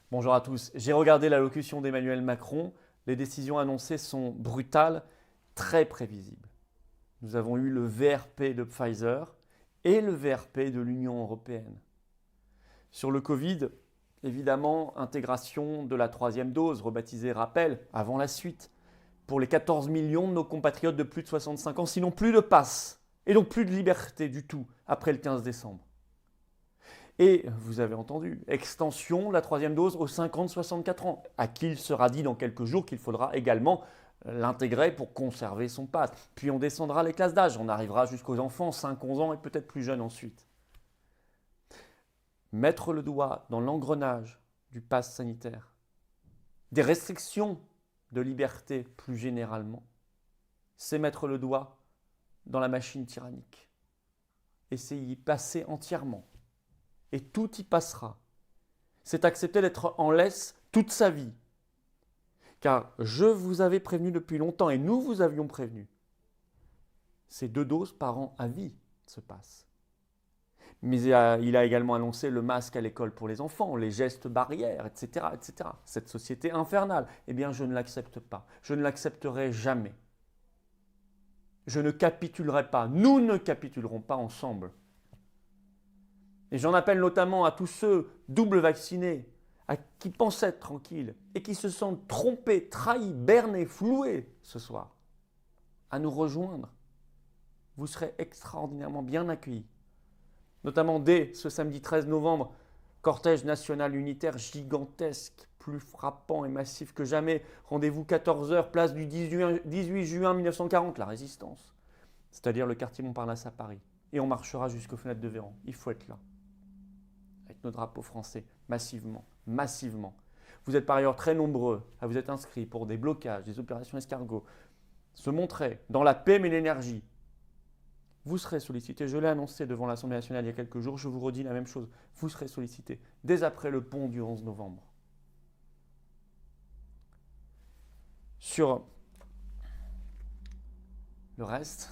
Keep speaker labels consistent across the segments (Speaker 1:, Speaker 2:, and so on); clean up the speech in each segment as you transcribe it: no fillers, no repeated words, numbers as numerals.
Speaker 1: Bonjour à tous. J'ai regardé l'allocution d'Emmanuel Macron. Les décisions annoncées sont brutales, très prévisibles. Nous avons eu le VRP de Pfizer et le VRP de l'Union européenne. Sur le Covid, évidemment, intégration de la troisième dose, rebaptisée rappel, avant la suite, pour les 14 millions de nos compatriotes de plus de 65 ans, sinon plus de passe, et donc plus de liberté du tout après le 15 décembre. Et vous avez entendu, extension de la troisième dose aux 50-64 ans, à qui il sera dit dans quelques jours qu'il faudra également l'intégrer pour conserver son pass. Puis on descendra les classes d'âge, on arrivera jusqu'aux enfants, 5-11 ans et peut-être plus jeunes ensuite. Mettre le doigt dans l'engrenage du pass sanitaire, des restrictions de liberté plus généralement, c'est mettre le doigt dans la machine tyrannique. Et c'est y passer entièrement. Et tout y passera. C'est accepter d'être en laisse toute sa vie. Car je vous avais prévenu depuis longtemps, et nous vous avions prévenu, ces 2 doses par an à vie se passent. Mais il a également annoncé le masque à l'école pour les enfants, les gestes barrières, etc., etc. Cette société infernale, eh bien je ne l'accepte pas. Je ne l'accepterai jamais. Je ne capitulerai pas. Nous ne capitulerons pas ensemble. Et j'en appelle notamment à tous ceux double vaccinés, qui pensent être tranquilles et qui se sentent trompés, trahis, bernés, floués ce soir, à nous rejoindre. Vous serez extraordinairement bien accueillis. Notamment dès ce samedi 13 novembre, cortège national unitaire gigantesque, plus frappant et massif que jamais. Rendez-vous 14h, place du 18 juin 1940, la Résistance, c'est-à-dire le quartier Montparnasse à Paris. Et on marchera jusqu'aux fenêtres de Véran. Il faut être là. Avec nos drapeaux français, massivement, massivement. Vous êtes par ailleurs très nombreux à vous être inscrits pour des blocages, des opérations escargots. Se montrer dans la paix mais l'énergie. Vous serez sollicité, je l'ai annoncé devant l'Assemblée nationale il y a quelques jours, je vous redis la même chose, vous serez sollicité dès après le pont du 11 novembre. Sur le reste,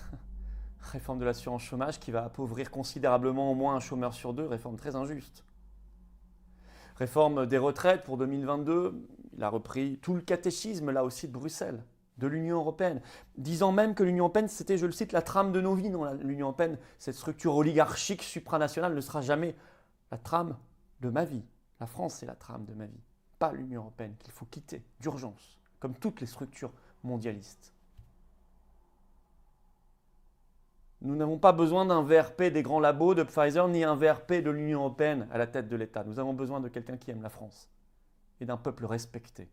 Speaker 1: réforme de l'assurance chômage qui va appauvrir considérablement au moins un chômeur sur 2, réforme très injuste. Réforme des retraites pour 2022, il a repris tout le catéchisme là aussi de Bruxelles, de l'Union européenne, disant même que l'Union européenne, c'était, je le cite, la trame de nos vies. Non, l'Union européenne, cette structure oligarchique supranationale ne sera jamais la trame de ma vie. La France, c'est la trame de ma vie, pas l'Union européenne, qu'il faut quitter d'urgence, comme toutes les structures mondialistes. Nous n'avons pas besoin d'un VRP des grands labos de Pfizer, ni un VRP de l'Union européenne à la tête de l'État. Nous avons besoin de quelqu'un qui aime la France et d'un peuple respecté.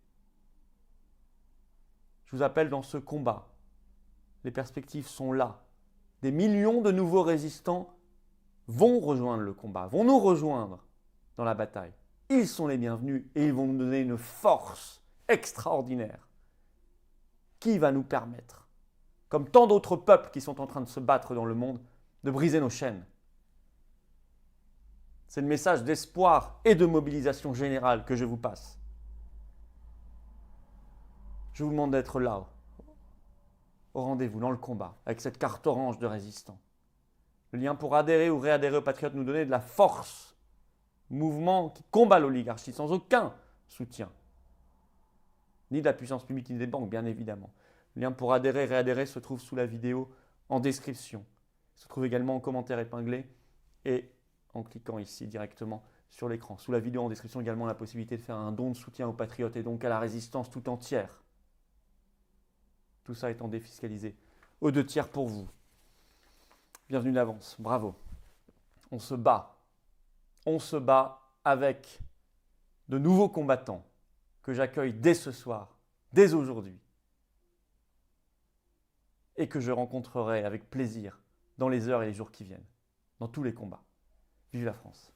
Speaker 1: Je vous appelle dans ce combat. Les perspectives sont là. Des millions de nouveaux résistants vont rejoindre le combat, vont nous rejoindre dans la bataille. Ils sont les bienvenus et ils vont nous donner une force extraordinaire qui va nous permettre, comme tant d'autres peuples qui sont en train de se battre dans le monde, de briser nos chaînes. C'est le message d'espoir et de mobilisation générale que je vous passe. Je vous demande d'être là, au rendez-vous, dans le combat, avec cette carte orange de résistants. Le lien pour adhérer ou réadhérer aux Patriotes nous donner de la force. Mouvement qui combat l'oligarchie sans aucun soutien. Ni de la puissance publique, ni des banques, bien évidemment. Le lien pour adhérer, réadhérer se trouve sous la vidéo en description. Il se trouve également en commentaire épinglé et en cliquant ici directement sur l'écran. Sous la vidéo en description également la possibilité de faire un don de soutien aux Patriotes et donc à la résistance tout entière. Tout ça étant défiscalisé aux 2 tiers pour vous. Bienvenue d'avance, bravo. On se bat. On se bat avec de nouveaux combattants que j'accueille dès ce soir, dès aujourd'hui, et que je rencontrerai avec plaisir dans les heures et les jours qui viennent, dans tous les combats. Vive la France!